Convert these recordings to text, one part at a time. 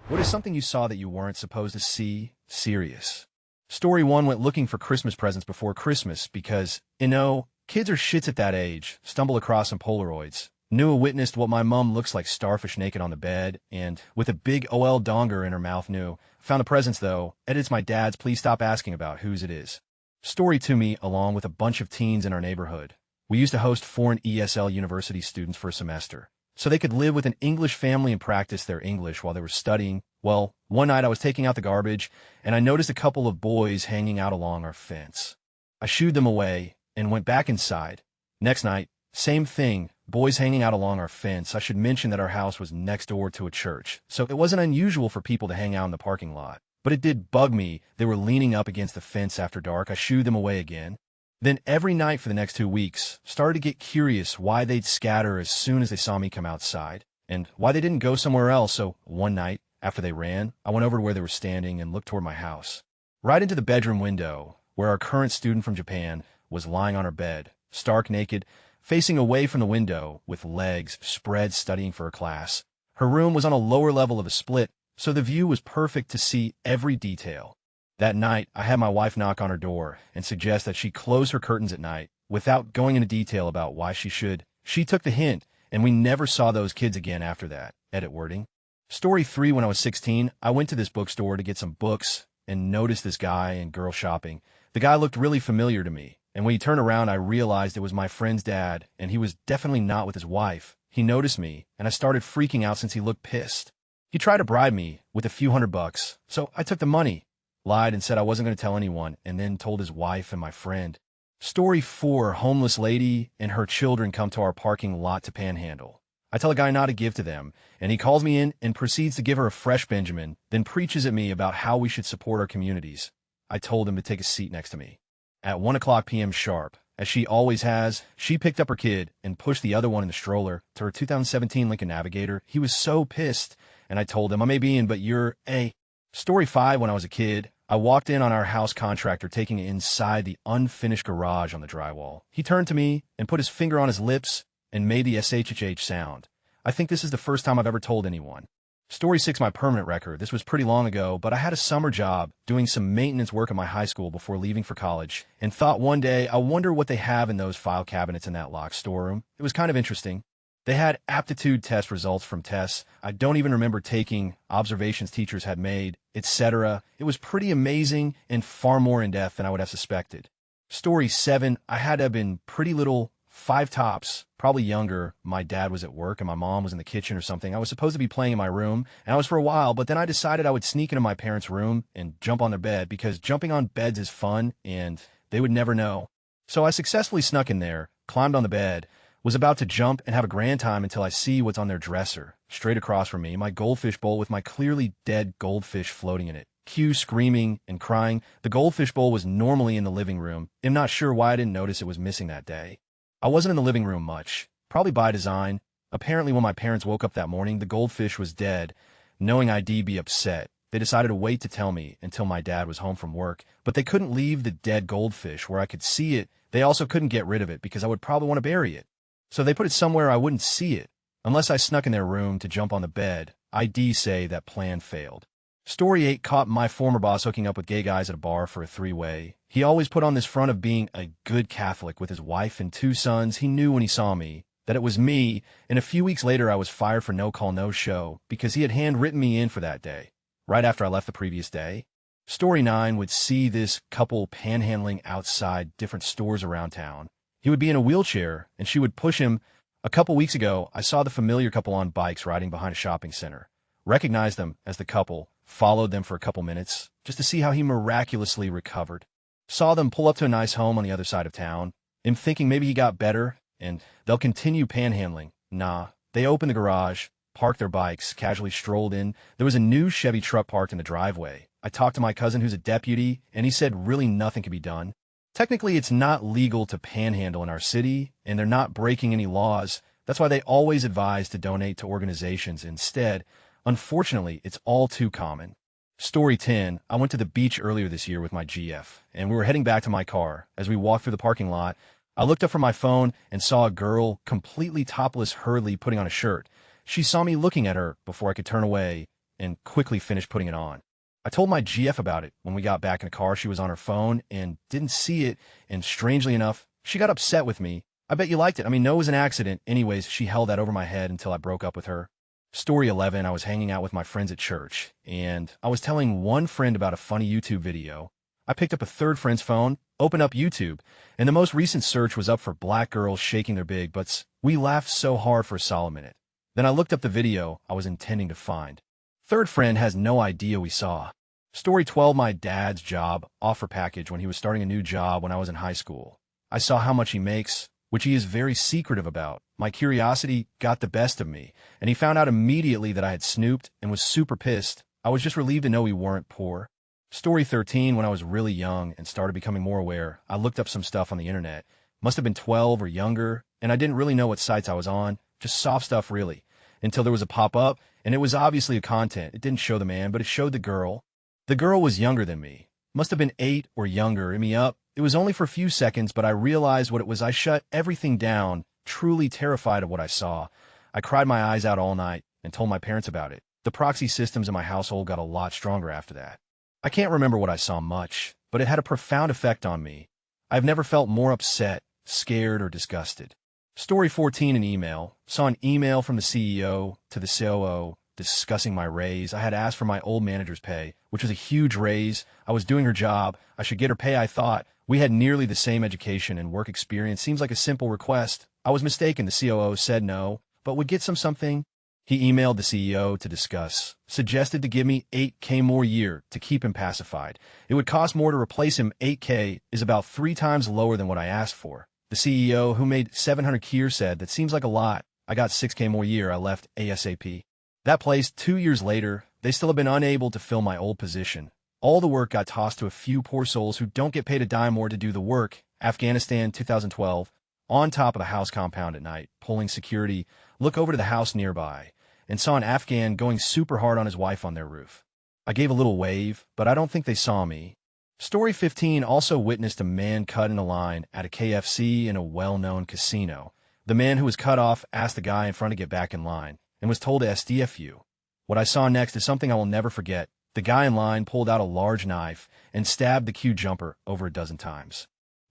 What is something you saw that you weren't supposed to see? Serious. Story 1 went looking for Christmas presents before Christmas because, kids are shits at that age. Stumble across some Polaroids. Knew witnessed what my mom looks like starfish naked on the bed, and with a big OL donger in her mouth knew. Found the presents though. Edits my dad's please stop asking about whose it is. Story 2 me along with a bunch of teens in our neighborhood. We used to host foreign ESL university students for a semester, so they could live with an English family and practice their English while they were studying. Well, one night I was taking out the garbage, and I noticed a couple of boys hanging out along our fence. I shooed them away and went back inside. Next night, same thing, boys hanging out along our fence. I should mention that our house was next door to a church, so it wasn't unusual for people to hang out in the parking lot. But it did bug me. They were leaning up against the fence after dark. I shooed them away again. Then every night for the next 2 weeks, started to get curious why they'd scatter as soon as they saw me come outside, and why they didn't go somewhere else. So one night, after they ran, I went over to where they were standing and looked toward my house. Right into the bedroom window, where our current student from Japan was lying on her bed, stark naked, facing away from the window, with legs spread studying for her class. Her room was on a lower level of a split, so the view was perfect to see every detail. That night, I had my wife knock on her door and suggest that she close her curtains at night, without going into detail about why she should. She took the hint, and we never saw those kids again after that. Edit wording. Story 3, when I was 16, I went to this bookstore to get some books and noticed this guy and girl shopping. The guy looked really familiar to me, and when he turned around, I realized it was my friend's dad, and he was definitely not with his wife. He noticed me, and I started freaking out since he looked pissed. He tried to bribe me with a few $100, so I took the money, lied and said I wasn't going to tell anyone, and then told his wife and my friend. Story 4, homeless lady and her children come to our parking lot to panhandle. I tell a guy not to give to them, and he calls me in and proceeds to give her a fresh Benjamin, then preaches at me about how we should support our communities. I told him to take a seat next to me. At 1 p.m. sharp, as she always has, she picked up her kid and pushed the other one in the stroller to her 2017 Lincoln Navigator. He was so pissed, and I told him, I may be in, but you're a... Story 5, when I was a kid, I walked in on our house contractor taking it inside the unfinished garage on the drywall. He turned to me and put his finger on his lips and made the SHH sound. I think this is the first time I've ever told anyone. Story 6, my permanent record. This was pretty long ago, but I had a summer job doing some maintenance work at my high school before leaving for college, and thought one day, I wonder what they have in those file cabinets in that locked storeroom. It was kind of interesting. They had aptitude test results from tests I don't even remember taking, observations teachers had made, etc. It was pretty amazing and far more in-depth than I would have suspected. Story 7, I had to have been pretty little, 5 tops, probably younger. My dad was at work and my mom was in the kitchen or something. I was supposed to be playing in my room, and I was for a while, but then I decided I would sneak into my parents' room and jump on their bed because jumping on beds is fun and they would never know. So I successfully snuck in there, climbed on the bed, was about to jump and have a grand time until I see what's on their dresser. Straight across from me, my goldfish bowl with my clearly dead goldfish floating in it. Q screaming and crying. The goldfish bowl was normally in the living room. I'm not sure why I didn't notice it was missing that day. I wasn't in the living room much, probably by design. Apparently when my parents woke up that morning, the goldfish was dead. Knowing I'd be upset, they decided to wait to tell me until my dad was home from work, but they couldn't leave the dead goldfish where I could see it. They also couldn't get rid of it because I would probably want to bury it. So they put it somewhere I wouldn't see it, unless I snuck in their room to jump on the bed. I'd say that plan failed. Story 8, caught my former boss hooking up with gay guys at a bar for a 3-way. He always put on this front of being a good Catholic with his wife and 2 sons. He knew when he saw me that it was me, and a few weeks later I was fired for no call, no show because he had handwritten me in for that day, right after I left the previous day. Story 9, would see this couple panhandling outside different stores around town. He would be in a wheelchair, and she would push him. A couple weeks ago, I saw the familiar couple on bikes riding behind a shopping center. Recognized them as the couple, followed them for a couple minutes, just to see how he miraculously recovered. Saw them pull up to a nice home on the other side of town. I'm thinking maybe he got better, and they'll continue panhandling. Nah, they opened the garage, parked their bikes, casually strolled in. There was a new Chevy truck parked in the driveway. I talked to my cousin who's a deputy, and he said really nothing could be done. Technically, it's not legal to panhandle in our city, and they're not breaking any laws. That's why they always advise to donate to organizations instead. Unfortunately, it's all too common. Story 10, I went to the beach earlier this year with my GF, and we were heading back to my car. As we walked through the parking lot, I looked up from my phone and saw a girl, completely topless, hurriedly putting on a shirt. She saw me looking at her before I could turn away, and quickly finished putting it on. I told my GF about it. When we got back in the car, she was on her phone and didn't see it, and strangely enough, she got upset with me. I bet you liked it. I mean, no, it was an accident. Anyways, she held that over my head until I broke up with her. Story 11, I was hanging out with my friends at church, and I was telling one friend about a funny YouTube video. I picked up a third friend's phone, opened up YouTube, and the most recent search was up for black girls shaking their big butts. We laughed so hard for a solid minute. Then I looked up the video I was intending to find. Third friend has no idea we saw. Story 12, my dad's job offer package when he was starting a new job when I was in high school. I saw how much he makes, which he is very secretive about. My curiosity got the best of me, and he found out immediately that I had snooped and was super pissed. I was just relieved to know we weren't poor. Story 13, when I was really young and started becoming more aware, I looked up some stuff on the internet. Must have been 12 or younger, and I didn't really know what sites I was on, just soft stuff really, until there was a pop-up, and it was obviously a content. It didn't show the man, but it showed the girl. The girl was younger than me. Must have been 8 or younger, in me up. It was only for a few seconds, but I realized what it was. I shut everything down, truly terrified of what I saw. I cried my eyes out all night and told my parents about it. The proxy systems in my household got a lot stronger after that. I can't remember what I saw much, but it had a profound effect on me. I've never felt more upset, scared, or disgusted. Story 14, an email. Saw an email from the CEO to the COO discussing my raise. I had asked for my old manager's pay, which was a huge raise. I was doing her job. I should get her pay, I thought. We had nearly the same education and work experience. Seems like a simple request. I was mistaken. The COO said no, but would get something. He emailed the CEO to discuss, suggested to give me $8K more a year to keep him pacified. It would cost more to replace him. $8K is about 3 times lower than what I asked for. The CEO, who made $700K, said, that seems like a lot. I got $6K more a year. I left ASAP. That place, 2 years later, they still have been unable to fill my old position. All the work got tossed to a few poor souls who don't get paid a dime more to do the work. Afghanistan, 2012. On top of the house compound at night, pulling security, look over to the house nearby, and saw an Afghan going super hard on his wife on their roof. I gave a little wave, but I don't think they saw me. Story 15, also witnessed a man cut in a line at a KFC in a well-known casino. The man who was cut off asked the guy in front to get back in line, and was told to SDFU. What I saw next is something I will never forget. The guy in line pulled out a large knife and stabbed the queue jumper over a dozen times.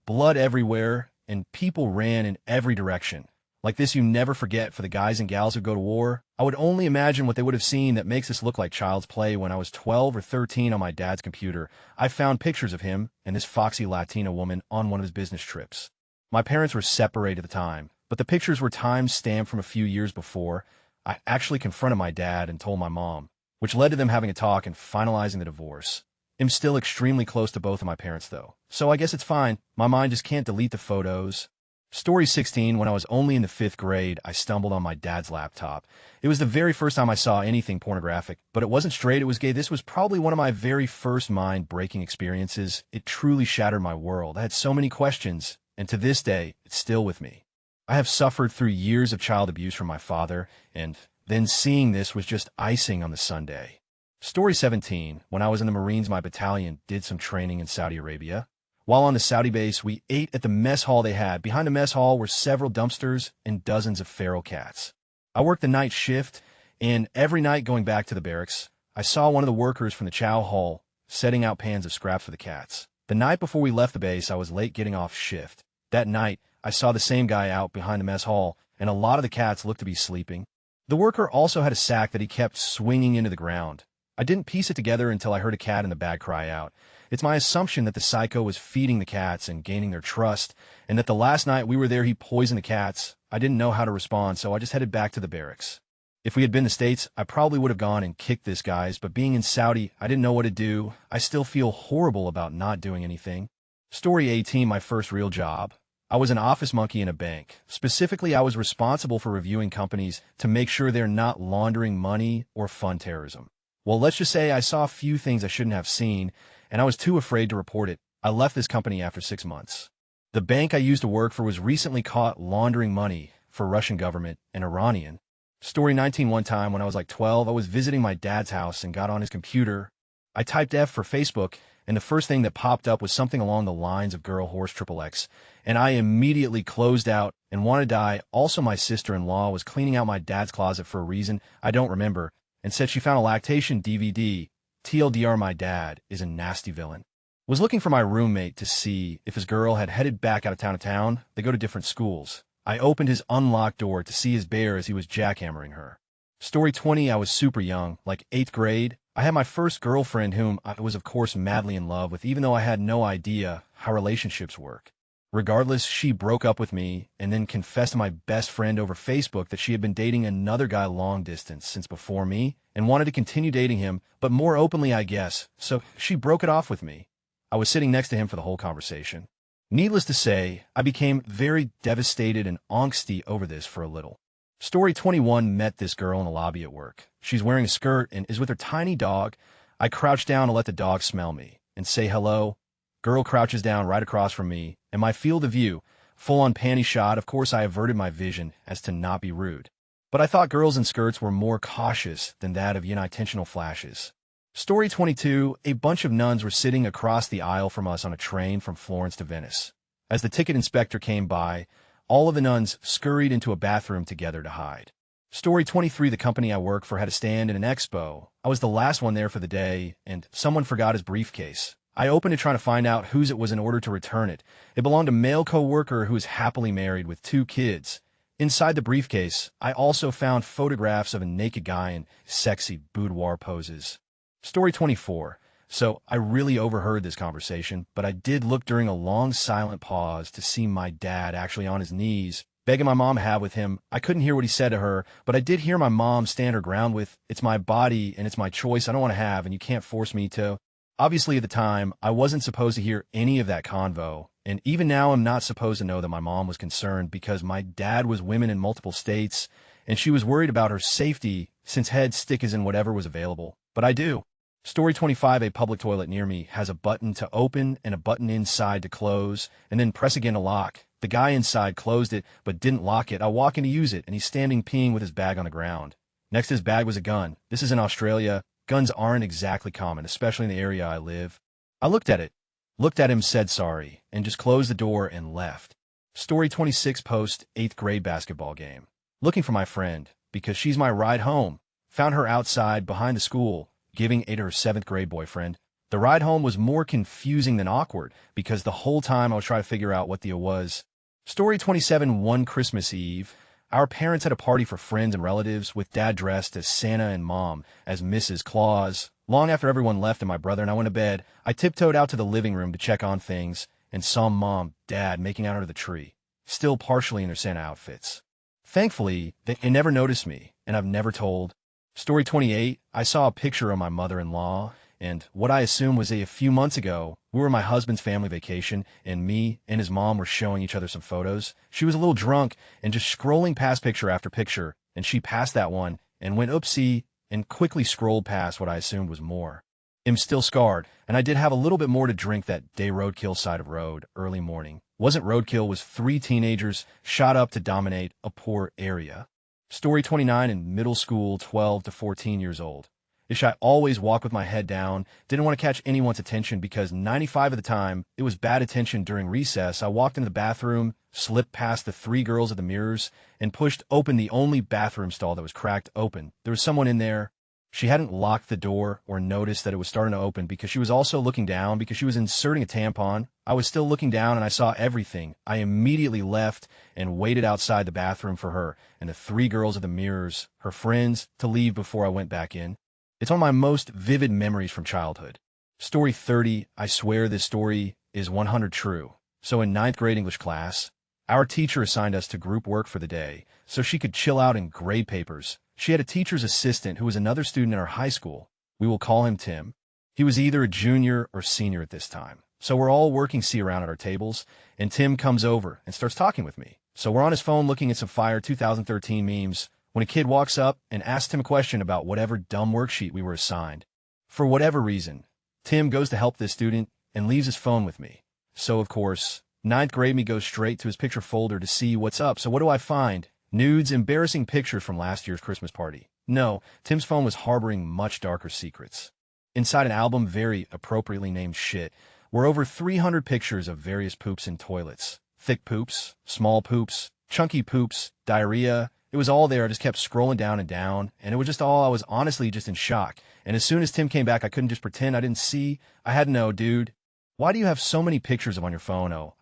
Blood everywhere, and people ran in every direction. Like this you never forget for the guys and gals who go to war. I would only imagine what they would have seen that makes this look like child's play. When I was 12 or 13 on my dad's computer, I found pictures of him and this foxy Latina woman on one of his business trips. My parents were separated at the time, but the pictures were time-stamped from a few years before. I actually confronted my dad and told my mom, which led to them having a talk and finalizing the divorce. I'm still extremely close to both of my parents, though, so I guess it's fine. My mind just can't delete the photos. Story 16, when I was only in the 5th grade, I stumbled on my dad's laptop. It was the very first time I saw anything pornographic, but it wasn't straight, it was gay. This was probably one of my very first mind-breaking experiences. It truly shattered my world. I had so many questions, and to this day, it's still with me. I have suffered through years of child abuse from my father, and then seeing this was just icing on the sundae. Story 17, when I was in the Marines, my battalion did some training in Saudi Arabia. While on the Saudi base, we ate at the mess hall they had. Behind the mess hall were several dumpsters and dozens of feral cats. I worked the night shift, and every night going back to the barracks, I saw one of the workers from the chow hall setting out pans of scraps for the cats. The night before we left the base, I was late getting off shift. That night, I saw the same guy out behind the mess hall, and a lot of the cats looked to be sleeping. The worker also had a sack that he kept swinging into the ground. I didn't piece it together until I heard a cat in the back cry out. It's my assumption that the psycho was feeding the cats and gaining their trust, and that the last night we were there he poisoned the cats. I didn't know how to respond, so I just headed back to the barracks. If we had been in the States, I probably would have gone and kicked this guys, but being in Saudi, I didn't know what to do. I still feel horrible about not doing anything. Story 18, my first real job. I was an office monkey in a bank. Specifically, I was responsible for reviewing companies to make sure they're not laundering money or fund terrorism. Well, let's just say I saw a few things I shouldn't have seen, and I was too afraid to report it. I left this company after 6 months. The bank I used to work for was recently caught laundering money for Russian government and Iranian. Story 19, one time when I was like 12, I was visiting my dad's house and got on his computer. I typed F for Facebook, and the first thing that popped up was something along the lines of Girl Horse XXX, and I immediately closed out and wanted to die. Also, my sister-in-law was cleaning out my dad's closet for a reason I don't remember, and said she found a lactation DVD. TLDR, my dad is a nasty villain. Was looking for my roommate to see if his girl had headed back out of town. They go to different schools. I opened his unlocked door to see his bear as he was jackhammering her. Story 20, I was super young, like 8th grade. I had my first girlfriend whom I was of course madly in love with, even though I had no idea how relationships work. Regardless, she broke up with me and then confessed to my best friend over Facebook that she had been dating another guy long distance since before me and wanted to continue dating him, but more openly, I guess, so she broke it off with me. I was sitting next to him for the whole conversation. Needless to say, I became very devastated and angsty over this for a little. Story 21, met this girl in the lobby at work. She's wearing a skirt and is with her tiny dog. I crouch down to let the dog smell me and say hello. Girl crouches down right across from me, and my field of view, full-on panty shot. Of course, I averted my vision as to not be rude. But I thought girls in skirts were more cautious than that of intentional flashes. Story 22, a bunch of nuns were sitting across the aisle from us on a train from Florence to Venice. As the ticket inspector came by, all of the nuns scurried into a bathroom together to hide. Story 23, the company I work for had a stand in an expo. I was the last one there for the day, and someone forgot his briefcase. I opened it trying to find out whose it was in order to return it. It belonged to a male co-worker who is happily married with 2 kids. Inside the briefcase, I also found photographs of a naked guy in sexy boudoir poses. Story 24. So I really overheard this conversation, but I did look during a long silent pause to see my dad actually on his knees, begging my mom to have with him. I couldn't hear what he said to her, but I did hear my mom stand her ground with, "It's my body and it's my choice I don't want to have, and you can't force me to." Obviously, at the time, I wasn't supposed to hear any of that convo, and even now I'm not supposed to know that my mom was concerned because my dad was women in multiple states, and she was worried about her safety since head stick is in whatever was available. But I do. Story 25, a public toilet near me has a button to open and a button inside to close, and then press again to lock. The guy inside closed it, but didn't lock it. I walk in to use it, and he's standing peeing with his bag on the ground. Next to his bag was a gun. This is in Australia. Guns aren't exactly common, especially in the area I live. I looked at him, said sorry, and just closed the door and left. Story 26, post 8th grade basketball game. Looking for my friend, because she's my ride home. Found her outside behind the school, giving aid to her 7th grade boyfriend. The ride home was more confusing than awkward, because the whole time I was trying to figure out what the was. Story 27, one Christmas Eve. Our parents had a party for friends and relatives, with Dad dressed as Santa and Mom as Mrs. Claus. Long after everyone left and my brother and I went to bed, I tiptoed out to the living room to check on things and saw Mom, Dad making out under the tree, still partially in their Santa outfits. Thankfully, they never noticed me, and I've never told. Story 28, I saw a picture of my mother-in-law, and what I assume was a few months ago, we were on my husband's family vacation, and me and his mom were showing each other some photos. She was a little drunk and just scrolling past picture after picture, and she passed that one and went oopsie and quickly scrolled past what I assumed was more. I'm still scarred, and I did have a little bit more to drink that day. Roadkill side of road, early morning. Wasn't roadkill, was 3 teenagers shot up to dominate a poor area. Story 29, in middle school, 12 to 14 years old. Ish, I always walk with my head down, didn't want to catch anyone's attention because 95 of the time, it was bad attention during recess. I walked into the bathroom, slipped past the 3 girls at the mirrors, and pushed open the only bathroom stall that was cracked open. There was someone in there. She hadn't locked the door or noticed that it was starting to open because she was also looking down because she was inserting a tampon. I was still looking down and I saw everything. I immediately left and waited outside the bathroom for her and the 3 girls at the mirrors, her friends, to leave before I went back in. It's one of my most vivid memories from childhood. Story 30, I swear this story is 100 true. So in 9th grade English class, our teacher assigned us to group work for the day so she could chill out and grade papers. She had a teacher's assistant who was another student in our high school. We will call him Tim. He was either a junior or senior at this time. So we're all working around at our tables, and Tim comes over and starts talking with me. So we're on his phone looking at some fire 2013 memes when a kid walks up and asks him a question about whatever dumb worksheet we were assigned. For whatever reason, Tim goes to help this student and leaves his phone with me. So, of course, 9th grade me goes straight to his picture folder to see what's up. So what do I find? Nudes, embarrassing pictures from last year's Christmas party. No, Tim's phone was harboring much darker secrets. Inside an album very appropriately named Shit were over 300 pictures of various poops in toilets. Thick poops, small poops, chunky poops, diarrhea, It was all there. I just kept scrolling down and down, and it was just all, I was honestly just in shock. And as soon as Tim came back, I couldn't just pretend I didn't see. I had to know, dude, why do you have so many pictures of on your phone? Oh,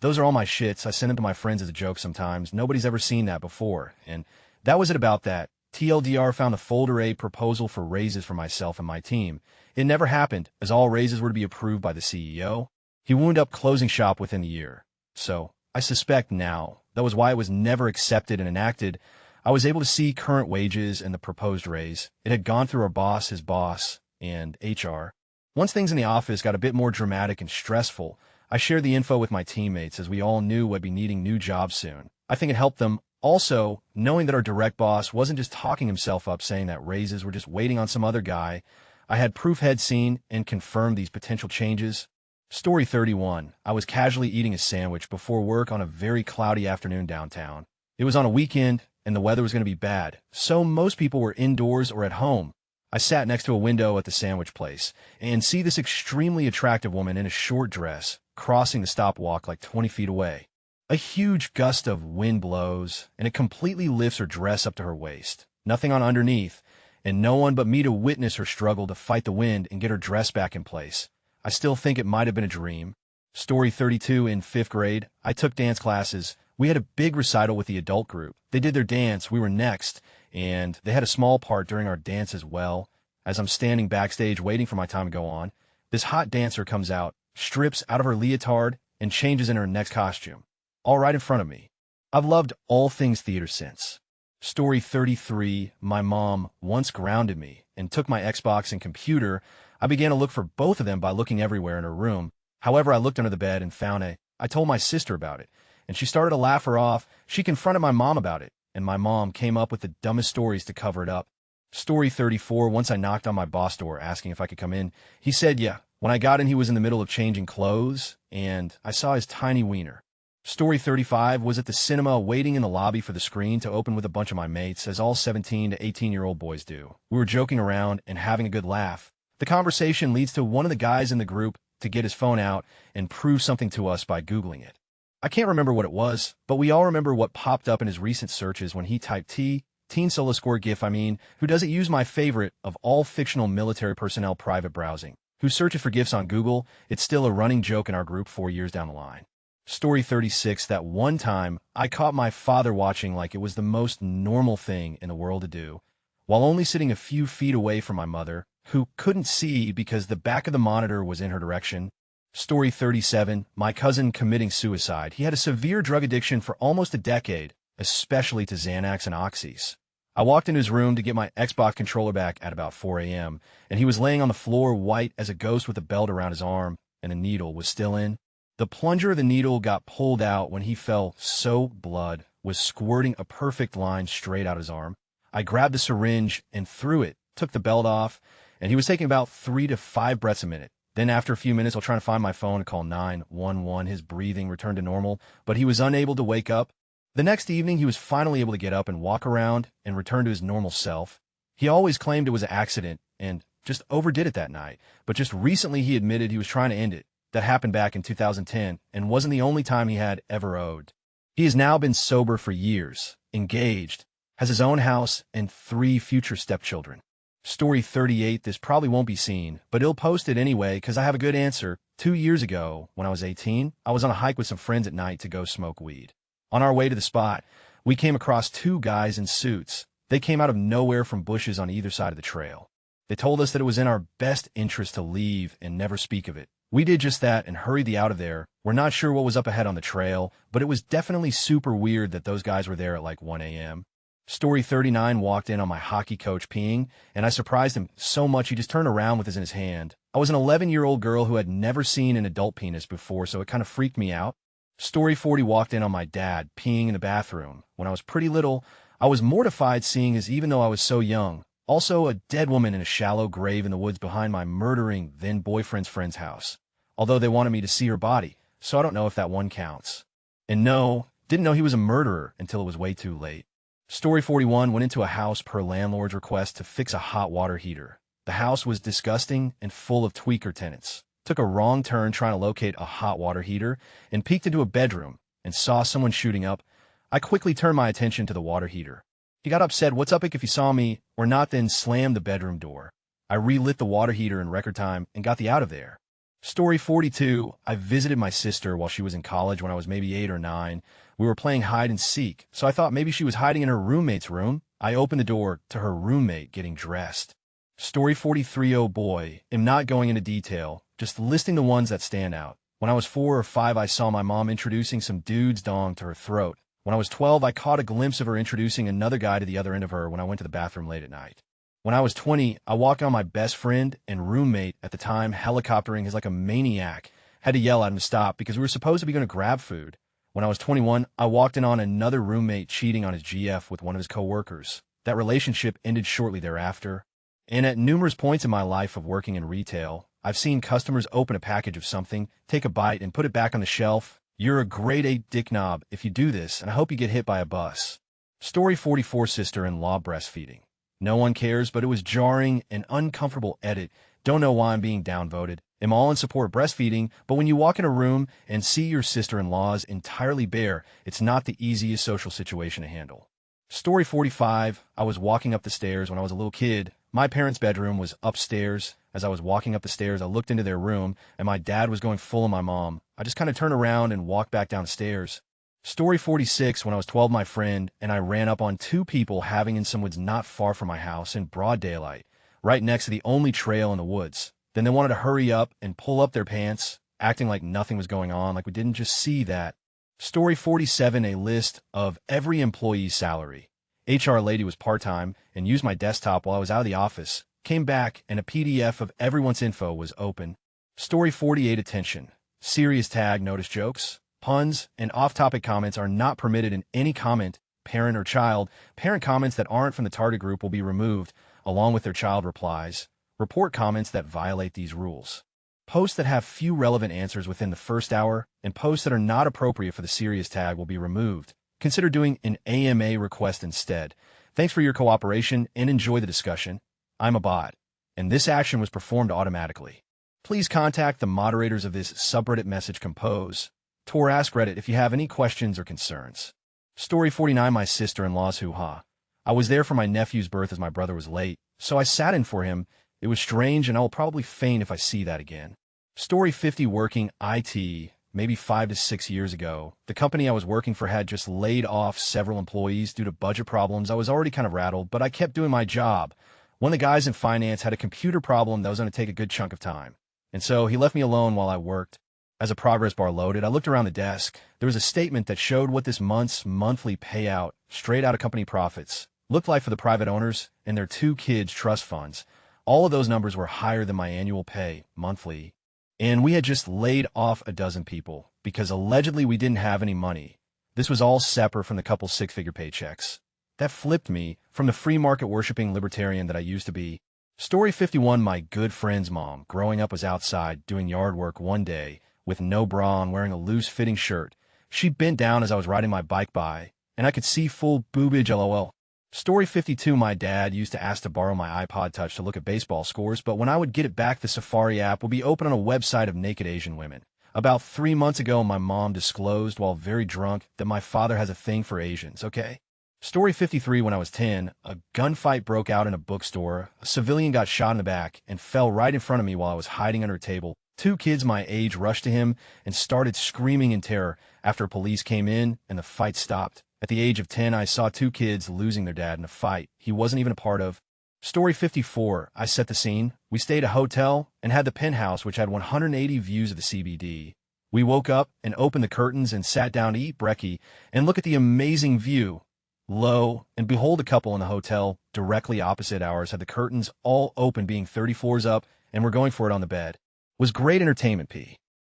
those are all my shits. I send them to my friends as a joke sometimes. Nobody's ever seen that before. And that was it about that. TLDR found a folder A proposal for raises for myself and my team. It never happened, as all raises were to be approved by the CEO. He wound up closing shop within the year. So, I suspect now, that was why it was never accepted and enacted. I was able to see current wages and the proposed raise. It had gone through our boss, his boss, and HR. Once things in the office got a bit more dramatic and stressful, I shared the info with my teammates as we all knew I'd be needing new jobs soon. I think it helped them. Also, knowing that our direct boss wasn't just talking himself up saying that raises were just waiting on some other guy, I had proof head seen and confirmed these potential changes. Story 31. I was casually eating a sandwich before work on a very cloudy afternoon downtown. It was on a weekend, and the weather was going to be bad, so most people were indoors or at home. I sat next to a window at the sandwich place and see this extremely attractive woman in a short dress crossing the stopwalk like 20 feet away. A huge gust of wind blows, and it completely lifts her dress up to her waist. Nothing on underneath, and no one but me to witness her struggle to fight the wind and get her dress back in place. I still think it might have been a dream. Story 32. In 5th grade, I took dance classes. We had a big recital with the adult group. They did their dance, we were next, and they had a small part during our dance as well. As I'm standing backstage waiting for my time to go on, this hot dancer comes out, strips out of her leotard, and changes in her next costume. All right in front of me. I've loved all things theater since. Story 33. My mom once grounded me and took my Xbox and computer. I began to look for both of them by looking everywhere in her room. However, I looked under the bed and found it. I told my sister about it, and she started to laugh her off. She confronted my mom about it, and my mom came up with the dumbest stories to cover it up. Story 34. Once I knocked on my boss door asking if I could come in. He said yeah. When I got in, he was in the middle of changing clothes, and I saw his tiny wiener. Story 35. Was at the cinema waiting in the lobby for the screen to open with a bunch of my mates, as all 17 to 18-year-old boys do. We were joking around and having a good laugh. The conversation leads to one of the guys in the group to get his phone out and prove something to us by Googling it. I can't remember what it was, but we all remember what popped up in his recent searches when he typed Teen Solo Score GIF, who doesn't use my favorite of all fictional military personnel private browsing, who searches for GIFs on Google. It's still a running joke in our group 4 years down the line. Story 36. That one time, I caught my father watching like it was the most normal thing in the world to do, while only sitting a few feet away from my mother, who couldn't see because the back of the monitor was in her direction. Story 37. My cousin committing suicide. He had a severe drug addiction for almost a decade, especially to Xanax and Oxys. I walked into his room to get my Xbox controller back at about 4 a.m., and he was laying on the floor white as a ghost with a belt around his arm, and the needle was still in. The plunger of the needle got pulled out when he fell, so blood was squirting a perfect line straight out his arm. I grabbed the syringe and threw it, took the belt off, and he was taking about 3 to 5 breaths a minute. Then after a few minutes, while trying to find my phone to call 911, his breathing returned to normal, but he was unable to wake up. The next evening, he was finally able to get up and walk around and return to his normal self. He always claimed it was an accident and just overdid it that night, but just recently he admitted he was trying to end it. That happened back in 2010 and wasn't the only time he had ever owed. He has now been sober for years, engaged, has his own house, and 3 future stepchildren. Story 38. This probably won't be seen, but I'll post it anyway because I have a good answer. 2 years ago, when I was 18, I was on a hike with some friends at night to go smoke weed. On our way to the spot, we came across 2 guys in suits. They came out of nowhere from bushes on either side of the trail. They told us that it was in our best interest to leave and never speak of it. We did just that and hurried out of there. We're not sure what was up ahead on the trail, but it was definitely super weird that those guys were there at like 1 a.m. Story 39. Walked in on my hockey coach peeing, and I surprised him so much he just turned around with his in his hand. I was an 11-year-old girl who had never seen an adult penis before, so it kind of freaked me out. Story 40. Walked in on my dad peeing in the bathroom. When I was pretty little, I was mortified seeing as even though I was so young. Also, a dead woman in a shallow grave in the woods behind my murdering then-boyfriend's friend's house. Although they wanted me to see her body, so I don't know if that one counts. And no, didn't know he was a murderer until it was way too late. Story 41. Went into a house per landlord's request to fix a hot water heater. The house was disgusting and full of tweaker tenants. Took a wrong turn trying to locate a hot water heater and peeked into a bedroom and saw someone shooting up. I quickly turned my attention to the water heater. He got upset, "What's up, if you saw me or not," then slammed the bedroom door. I relit the water heater in record time and got the out of there. Story 42. I visited my sister while she was in college when I was maybe 8 or 9. We were playing hide and seek, so I thought maybe she was hiding in her roommate's room. I opened the door to her roommate getting dressed. Story 43. Oh boy, am not going into detail, just listing the ones that stand out. When I was 4 or 5, I saw my mom introducing some dude's dong to her throat. When I was 12, I caught a glimpse of her introducing another guy to the other end of her when I went to the bathroom late at night. When I was 20, I walked on my best friend and roommate at the time, helicoptering as like a maniac. Had to yell at him to stop because we were supposed to be going to grab food. When I was 21, I walked in on another roommate cheating on his GF with one of his coworkers. That relationship ended shortly thereafter. And at numerous points in my life of working in retail, I've seen customers open a package of something, take a bite, and put it back on the shelf. You're a grade A dick knob if you do this, and I hope you get hit by a bus. Story 44. Sister-in-law breastfeeding. No one cares, but it was jarring and uncomfortable edit. Don't know why I'm being downvoted. Am all in support of breastfeeding, but when you walk in a room and see your sister-in-laws entirely bare, it's not the easiest social situation to handle. Story 45. I was walking up the stairs when I was a little kid. My parents' bedroom was upstairs. As I was walking up the stairs, I looked into their room, and my dad was going full on my mom. I just kind of turned around and walked back down the stairs. Story 46. When I was 12, my friend and I ran up on 2 people having in some woods not far from my house in broad daylight, right next to the only trail in the woods. Then they wanted to hurry up and pull up their pants, acting like nothing was going on, like we didn't just see that. Story 47. A list of every employee's salary. HR lady was part-time and used my desktop while I was out of the office. Came back and a PDF of everyone's info was open. Story 48. Attention. Serious tag notice jokes, puns, and off-topic comments are not permitted in any comment, parent or child. Parent comments that aren't from the target group will be removed, along with their child replies. Report comments that violate these rules. Posts that have few relevant answers within the first hour, and posts that are not appropriate for the serious tag will be removed. Consider doing an AMA request instead. Thanks for your cooperation and enjoy the discussion. I'm a bot, and this action was performed automatically. Please contact the moderators of this subreddit message compose or AskReddit if you have any questions or concerns. Story 49. My sister-in-law's hoo-ha. I was there for my nephew's birth as my brother was late, so I sat in for him. It was strange, and I will probably faint if I see that again. Story 50. Working IT. Maybe 5 to 6 years ago, the company I was working for had just laid off several employees due to budget problems. I was already kind of rattled, but I kept doing my job. One of the guys in finance had a computer problem that was going to take a good chunk of time, and so he left me alone while I worked. As a progress bar loaded, I looked around the desk. There was a statement that showed what this month's monthly payout, straight out of company profits, looked like for the private owners and their 2 kids' trust funds. All of those numbers were higher than my annual pay, monthly. And we had just laid off a dozen people because allegedly we didn't have any money. This was all separate from the couple's 6-figure paychecks. That flipped me from the free market worshipping libertarian that I used to be. Story 51. My good friend's mom, growing up, was outside doing yard work one day with no bra on, wearing a loose-fitting shirt. She bent down as I was riding my bike by, and I could see full boobage, lol. Story 52. My dad used to ask to borrow my iPod Touch to look at baseball scores, but when I would get it back, the Safari app would be open on a website of naked Asian women. About 3 months ago, my mom disclosed, while very drunk, that my father has a thing for Asians, okay? Story 53. When I was 10, a gunfight broke out in a bookstore. A civilian got shot in the back and fell right in front of me while I was hiding under a table. 2 kids my age rushed to him and started screaming in terror after police came in and the fight stopped. At the age of 10, I saw 2 kids losing their dad in a fight he wasn't even a part of. Story 54. I set the scene. We stayed at a hotel and had the penthouse, which had 180 views of the CBD. We woke up and opened the curtains and sat down to eat brekkie and look at the amazing view. Lo and behold, a couple in the hotel directly opposite ours had the curtains all open, being 30 floors up, and were going for it on the bed. Was great entertainment.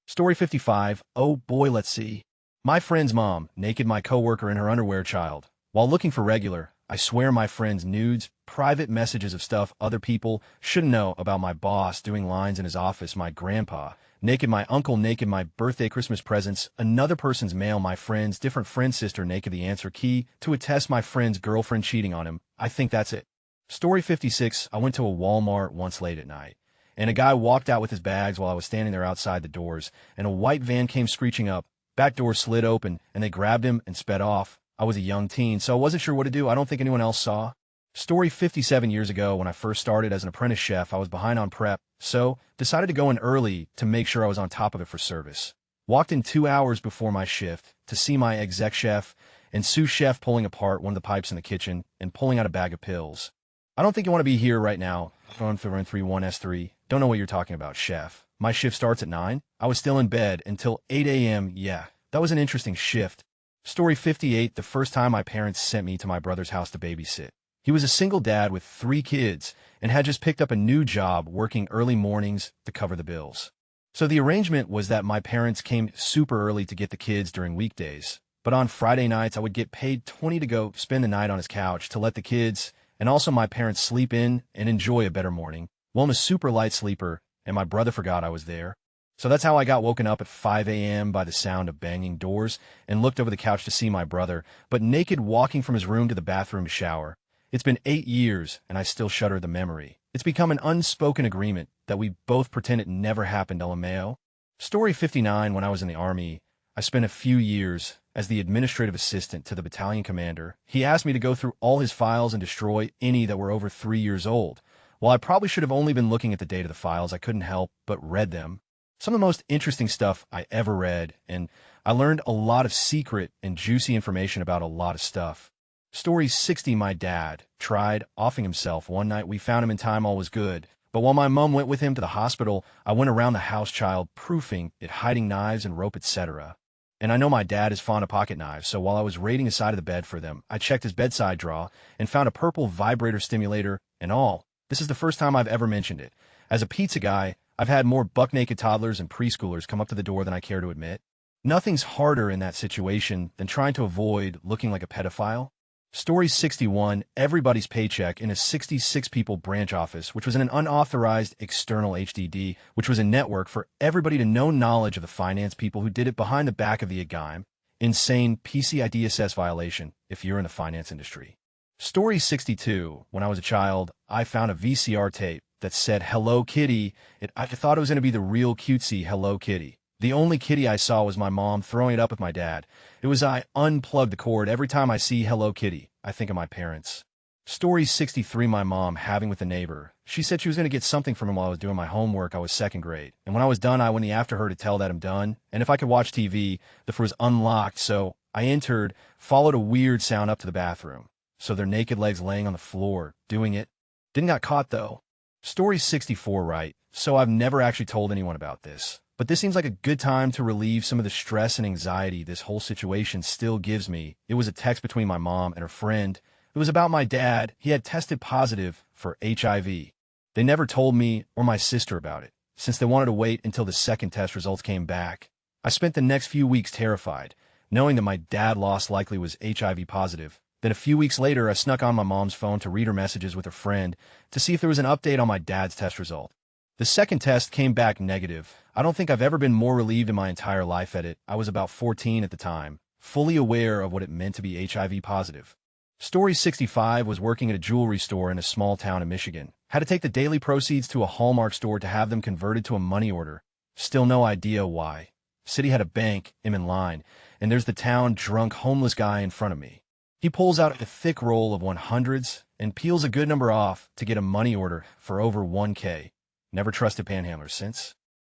Story 55. Oh boy, let's see. My friend's mom, naked, my coworker in her underwear, child. While looking for regular, I swear, my friend's nudes, private messages of stuff other people shouldn't know about my boss doing lines in his office, my grandpa, naked, my uncle naked, my birthday, Christmas presents, another person's mail, my friend's different friend's sister naked, the answer key to attest my friend's girlfriend cheating on him. I think that's it. Story 56. I went to a Walmart once late at night, and a guy walked out with his bags while I was standing there outside the doors, and a white van came screeching up. Back door slid open, and they grabbed him and sped off. I was a young teen, so I wasn't sure what to do. I don't think anyone else saw. Story 57 years ago, when I first started as an apprentice chef, I was behind on prep, so decided to go in early to make sure I was on top of it for service. Walked in 2 hours before my shift to see my exec chef and sous chef pulling apart one of the pipes in the kitchen and pulling out a bag of pills. I don't think you want to be here right now. 31S3. Don't know what you're talking about, chef. My shift starts at 9. I was still in bed until 8 a.m. Yeah, that was an interesting shift. Story 58, the first time my parents sent me to my brother's house to babysit. He was a single dad with 3 kids and had just picked up a new job working early mornings to cover the bills. So the arrangement was that my parents came super early to get the kids during weekdays, but on Friday nights I would get paid $20 to go spend the night on his couch to let the kids and also my parents sleep in and enjoy a better morning. Well, I'm a super light sleeper, and my brother forgot I was there. So that's how I got woken up at 5 a.m. by the sound of banging doors and looked over the couch to see my brother, but naked walking from his room to the bathroom to shower. It's been 8 years, and I still shudder at the memory. It's become an unspoken agreement that we both pretend it never happened, LMAO. Story 59, when I was in the Army, I spent a few years as the administrative assistant to the battalion commander. He asked me to go through all his files and destroy any that were over 3 years old. While I probably should have only been looking at the date of the files, I couldn't help but read them. Some of the most interesting stuff I ever read, and I learned a lot of secret and juicy information about a lot of stuff. Story 60, my dad tried offing himself. One night we found him in time, all was good. But while my mom went with him to the hospital, I went around the house child proofing it, hiding knives and rope, etc. And I know my dad is fond of pocket knives, so while I was raiding his side of the bed for them, I checked his bedside drawer and found a purple vibrator stimulator and all. This is the first time I've ever mentioned it. As a pizza guy, I've had more buck-naked toddlers and preschoolers come up to the door than I care to admit. Nothing's harder in that situation than trying to avoid looking like a pedophile. Story 61, everybody's paycheck in a 66-people branch office, which was in an unauthorized external HDD, which was a network for everybody to no knowledge of the finance people who did it behind the back of the AGIME. Insane PCI DSS violation if you're in the finance industry. Story 62, when I was a child, I found a VCR tape that said Hello Kitty. I thought it was going to be the real cutesy Hello Kitty. The only kitty I saw was my mom throwing it up with my dad. It was I unplugged the cord. Every time I see Hello Kitty, I think of my parents. Story 63, my mom having with a neighbor. She said she was going to get something from him while I was doing my homework. I was 2nd grade. And when I was done, I went after her to tell that I'm done. And if I could watch TV, the door was unlocked, so I entered, followed a weird sound up to the bathroom. So their naked legs laying on the floor, doing it. Didn't got caught, though. Story 64, right. So I've never actually told anyone about this. But this seems like a good time to relieve some of the stress and anxiety this whole situation still gives me. It was a text between my mom and her friend. It was about my dad. He had tested positive for HIV. They never told me or my sister about it, since they wanted to wait until the 2nd test results came back. I spent the next few weeks terrified, knowing that my dad lost likely was HIV positive. Then a few weeks later, I snuck on my mom's phone to read her messages with her friend to see if there was an update on my dad's test result. The 2nd test came back negative. I don't think I've ever been more relieved in my entire life at it. I was about 14 at the time, fully aware of what it meant to be HIV positive. Story 65 was working at a jewelry store in a small town in Michigan. Had to take the daily proceeds to a Hallmark store to have them converted to a money order. Still no idea why. City had a bank, I'm in line, and there's the town drunk homeless guy in front of me. He pulls out a thick roll of 100s and peels a good number off to get a money order for over $1K. Never trusted panhandlers since.